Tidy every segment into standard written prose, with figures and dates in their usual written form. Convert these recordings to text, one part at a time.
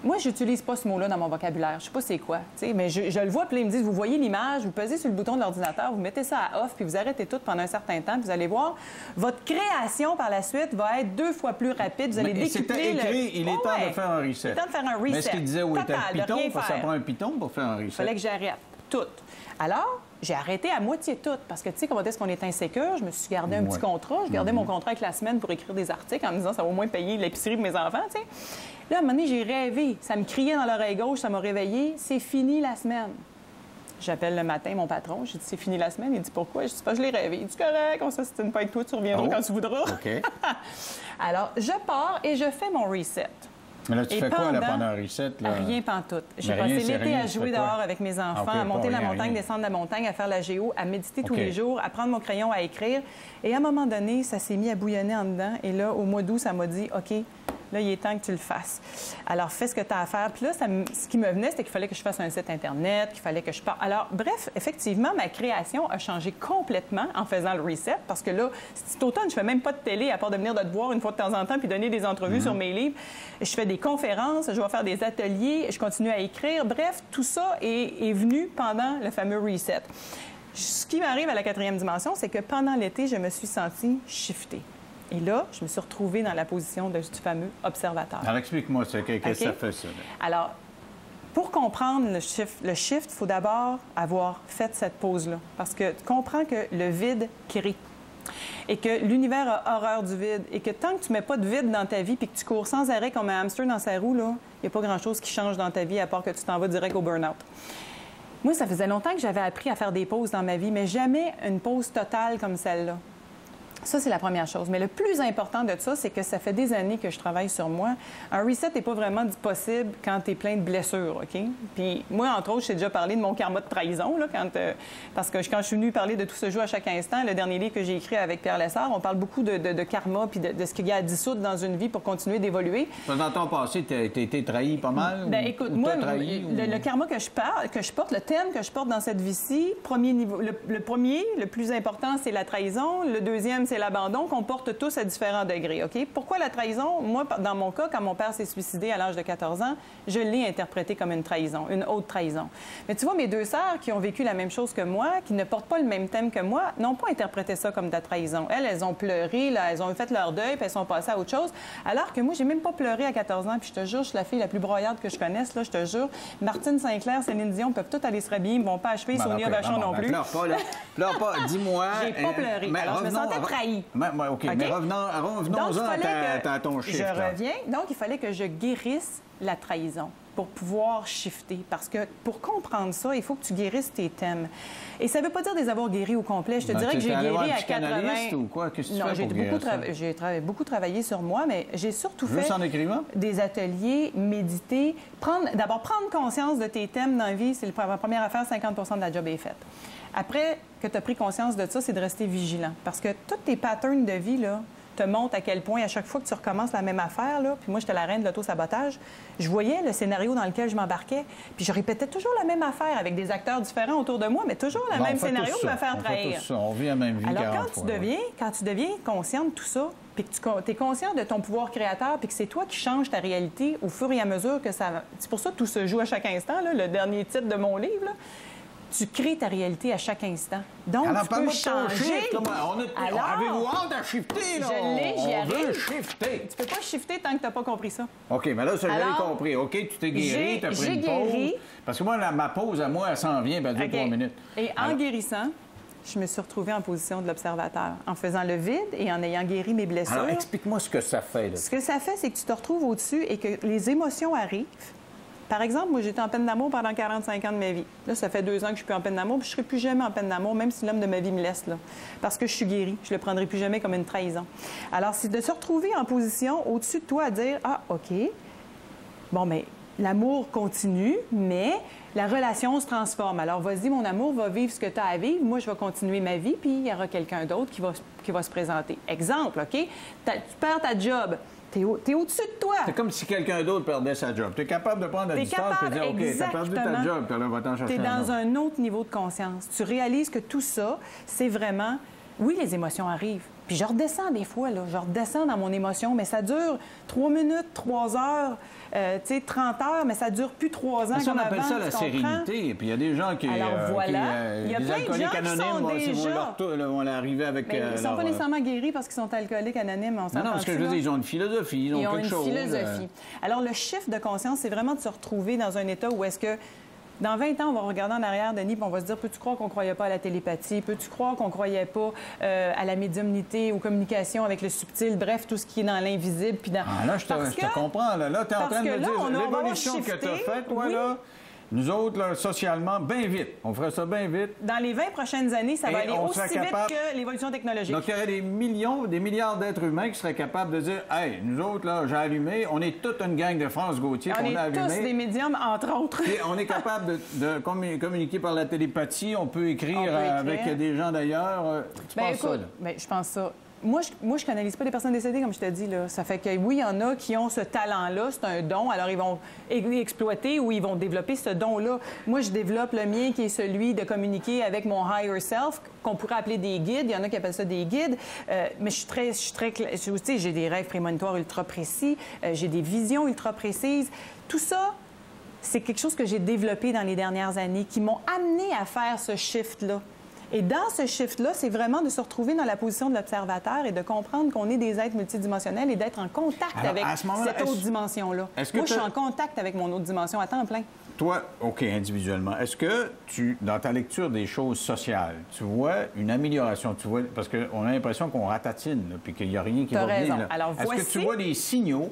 Moi, j'utilise pas ce mot-là dans mon vocabulaire. Je sais pas c'est quoi, mais je le vois, puis là, ils me disent, vous voyez l'image, vous pesez sur le bouton de l'ordinateur, vous mettez ça à off, puis vous arrêtez tout pendant un certain temps, puis vous allez voir, votre création par la suite va être 2 fois plus rapide. Vous allez décupler le... Il est temps de faire un reset. Il est temps de faire un reset. Mais ce qu'il disait, où était le piton? Parce que ça prend un piton pour faire un reset. Il fallait que j'arrête tout. Alors, j'ai arrêté à moitié tout, parce que, tu sais, comment est-ce qu'on est insécure? Je me suis gardé un petit contrat. Je gardais mon contrat avec la semaine pour écrire des articles en me disant, ça va au moins payer l'épicerie de mes enfants, tu sais. Là, à un moment donné, j'ai rêvé. Ça me criait dans l'oreille gauche, ça m'a réveillée. C'est fini la semaine. J'appelle le matin mon patron. J'ai dit, c'est fini la semaine. Il dit, pourquoi? Je dis, pas, je l'ai rêvé. Il dit, correct, on s'assistine pas avec toi, tu reviendras quand tu voudras. OK. Alors, je pars et je fais mon reset. Mais là, tu fais quoi là, pendant un reset? Là? Rien pantoute. J'ai passé l'été à jouer dehors avec mes enfants, à monter la montagne, descendre la montagne, à faire la géo, à méditer tous les jours, à prendre mon crayon, à écrire. Et à un moment donné, ça s'est mis à bouillonner en dedans. Et là, au mois d'août, ça m'a dit, OK, là, il est temps que tu le fasses. Alors, fais ce que tu as à faire. Puis là, ce qui me venait, c'était qu'il fallait que je fasse un site Internet, qu'il fallait que je parte. Alors, bref, effectivement, ma création a changé complètement en faisant le reset, parce que là, cet automne, je fais même pas de télé, à part de venir de te voir une fois de temps en temps puis donner des entrevues sur mes livres. Je fais des conférences, je vais faire des ateliers, je continue à écrire. Bref, tout ça est venu pendant le fameux reset. Ce qui m'arrive à la 4e dimension, c'est que pendant l'été, je me suis sentie shiftée. Et là, je me suis retrouvée dans la position du fameux observateur. Alors, explique-moi qu'est-ce que ça fait, ça? Alors, pour comprendre le shift, il faut d'abord avoir fait cette pause-là. Parce que tu comprends que le vide crée. Et que l'univers a horreur du vide. Et que tant que tu ne mets pas de vide dans ta vie puis que tu cours sans arrêt comme un hamster dans sa roue, il n'y a pas grand-chose qui change dans ta vie à part que tu t'en vas direct au burn-out. Moi, ça faisait longtemps que j'avais appris à faire des pauses dans ma vie, mais jamais une pause totale comme celle-là. Ça, c'est la première chose. Mais le plus important de ça, c'est que ça fait des années que je travaille sur moi. Un reset n'est pas vraiment possible quand tu es plein de blessures, OK? Puis moi, entre autres, j'ai déjà parlé de mon karma de trahison, là, parce que quand je suis venue parler de tout ce jeu à chaque instant, le dernier livre que j'ai écrit avec Pierre Lessard, on parle beaucoup de karma puis de ce qu'il y a à dissoudre dans une vie pour continuer d'évoluer. Dans ton passé, tu as été trahi pas mal? Bien, écoute, moi, le karma que je porte, le thème que je porte dans cette vie-ci, premier niveau, le plus important, c'est la trahison. Le deuxième, c'est l'abandon, qu'on porte tous à différents degrés, OK? Pourquoi la trahison? Moi, dans mon cas, quand mon père s'est suicidé à l'âge de 14 ans, je l'ai interprété comme une trahison, une haute trahison. Mais tu vois, mes 2 sœurs qui ont vécu la même chose que moi, qui ne portent pas le même thème que moi, n'ont pas interprété ça comme de la trahison. Elles ont pleuré, là, elles ont fait leur deuil, puis elles sont passées à autre chose. Alors que moi, j'ai même pas pleuré à 14 ans, puis je te jure, je suis la fille la plus broyarde que je connaisse, là, je te jure. Martine Sinclair, Céline Dion peuvent toutes aller se rhabiller, ils ne vont pas achever, Sonia Vachon non plus. Pleure pas, là. Pleure pas. Dis-moi. J'ai pas pleuré. Alors, je me sentais trahie. OK, mais revenons-en à ton shift. Je reviens. Donc, il fallait que je guérisse la trahison pour pouvoir shifter. Parce que pour comprendre ça, il faut que tu guérisses tes thèmes. Et ça ne veut pas dire les avoir guéris au complet. Je te dirais que j'ai guéri à 80... ou quoi? Qu'est-ce que tu non, fais j'ai beaucoup travaillé sur moi, mais j'ai surtout fait en écrivant? Des ateliers, méditer, d'abord prendre conscience de tes thèmes dans la vie. C'est la première affaire, 50 de la job est faite. Après que tu as pris conscience de ça, c'est de rester vigilant. Parce que tous tes patterns de vie, là, te montrent à quel point, à chaque fois que tu recommences la même affaire, là, puis moi, j'étais la reine de l'auto-sabotage, je voyais le scénario dans lequel je m'embarquais, puis je répétais toujours la même affaire avec des acteurs différents autour de moi, mais toujours le même scénario pour me faire trahir. On vit la même vie. Alors, quand tu deviens consciente de tout ça, puis que tu es conscient de ton pouvoir créateur, puis que c'est toi qui changes ta réalité au fur et à mesure que ça... C'est pour ça que tout se joue à chaque instant, là, le dernier titre de mon livre, là. Tu crées ta réalité à chaque instant. Donc, tu peux changer. Avez-vous hâte à shifter, là? Je l'ai, j'y arrive. Shifter. Tu peux pas shifter tant que tu n'as pas compris ça. OK, mais là, ça, j'ai compris. OK, tu t'es guéri, tu as pris une pause. Parce que moi, ma pause, à moi, elle s'en vient, elle dure 3 minutes. Et en guérissant, je me suis retrouvée en position de l'observateur, en faisant le vide et en ayant guéri mes blessures. Alors, explique-moi ce que ça fait. Là. Ce que ça fait, c'est que tu te retrouves au-dessus et que les émotions arrivent. Par exemple, moi, j'étais en peine d'amour pendant 45 ans de ma vie. Là, ça fait 2 ans que je suis plus en peine d'amour, puis je ne serai plus jamais en peine d'amour, même si l'homme de ma vie me laisse, là. Parce que je suis guérie. Je ne le prendrai plus jamais comme une trahison. Alors, c'est de se retrouver en position au-dessus de toi à dire « Ah, OK, bon, mais l'amour continue, mais la relation se transforme. Alors, vas-y, mon amour, va vivre ce que tu as à vivre. Moi, je vais continuer ma vie, puis il y aura quelqu'un d'autre qui va se présenter. » Exemple, OK? Tu perds ta job. T'es au-dessus de toi. C'est comme si quelqu'un d'autre perdait sa job. Tu es capable de prendre la distance et de dire, OK, t'as perdu ta job, puis là, va t'en chercher un autre. T'es dans un autre niveau de conscience. Tu réalises que tout ça, c'est vraiment... Oui, les émotions arrivent, Puis je redescends des fois, là, je redescends dans mon émotion, mais ça dure 3 minutes, 3 heures, 30 heures, mais ça dure plus 3 ans. Ça, on appelle ça la sérénité. Puis il y a des gens qui... Alors voilà, il y a plein de gens qui sont déjà... vont l'arriver avec... Mais ils ne sont pas nécessairement guéris parce qu'ils sont alcooliques anonymes. Non, parce que je veux dire, ils ont une philosophie, ils ont quelque chose. Ils ont une philosophie. Alors le shift de conscience, c'est vraiment de se retrouver dans un état où est-ce que dans 20 ans, on va regarder en arrière, Denis, puis on va se dire, peux-tu croire qu'on ne croyait pas à la télépathie? Peux-tu croire qu'on ne croyait pas à la médiumnité, aux communications avec le subtil, bref, tout ce qui est dans l'invisible? Puis dans... Ah, là, je te comprends. Là, tu es en train de me dire, l'évolution que tu as faite, toi, là... Nous autres, là, socialement, bien vite. On ferait ça bien vite. Dans les 20 prochaines années, ça va aller aussi vite que l'évolution technologique. Donc, il y aurait des millions, des milliards d'êtres humains qui seraient capables de dire, hey, nous autres, là, j'ai allumé, on est toute une gang de France Gauthier qu'on a allumé. On est tous des médiums, entre autres. Et on est capable de communiquer par la télépathie. On peut écrire avec des gens d'ailleurs. Tu penses ça, là? Bien, je pense ça. Moi, je canalise pas les personnes décédées, comme je te dis, là. Ça fait que, oui, il y en a qui ont ce talent-là, c'est un don, alors ils vont exploiter ou ils vont développer ce don-là. Moi, je développe le mien, qui est celui de communiquer avec mon higher self, qu'on pourrait appeler des guides. Il y en a qui appellent ça des guides. Mais je suis très claire. Tu sais, j'ai des rêves prémonitoires ultra précis, j'ai des visions ultra précises. Tout ça, c'est quelque chose que j'ai développé dans les dernières années, qui m'ont amené à faire ce shift-là. Et dans ce shift-là, c'est vraiment de se retrouver dans la position de l'observateur et de comprendre qu'on est des êtres multidimensionnels et d'être en contact avec cette autre dimension-là. Moi, je suis en contact avec mon autre dimension à temps plein. Toi, OK, individuellement, est-ce que dans ta lecture des choses sociales, tu vois une amélioration? Tu vois, parce qu'on a l'impression qu'on ratatine, puis qu'il n'y a rien qui va bien. Est-ce que tu vois des signaux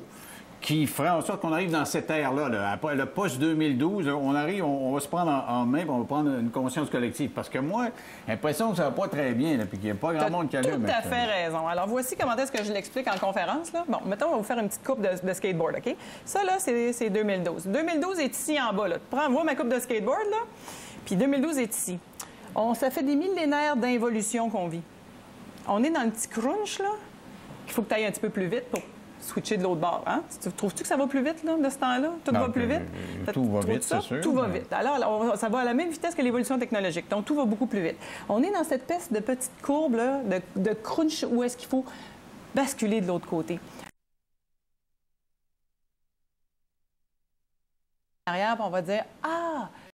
qui ferait en sorte qu'on arrive dans cette ère-là, après le post-2012, on arrive, on va se prendre en main, puis on va prendre une conscience collective. Parce que moi, j'ai l'impression que ça va pas très bien, puis qu'il n'y a pas grand monde qui allume. Tout à fait raison. Alors, voici comment est-ce que je l'explique en conférence. Là. Bon, mettons, on va vous faire une petite coupe de skateboard, OK? Ça, là, c'est 2012. 2012 est ici en bas, là. Vois ma coupe de skateboard, là, puis 2012 est ici. Ça fait des millénaires d'involution qu'on vit. On est dans le petit crunch, là, qu'il faut que tu ailles un petit peu plus vite pour switcher de l'autre bord. Hein? Trouves-tu que ça va plus vite, là, de ce temps-là? Tout va plus vite? Tout va vite, c'est sûr. Tout va vite. Alors, ça va à la même vitesse que l'évolution technologique. Donc, tout va beaucoup plus vite. On est dans cette espèce de petite courbe, là, de crunch où est-ce qu'il faut basculer de l'autre côté. On va dire, ah,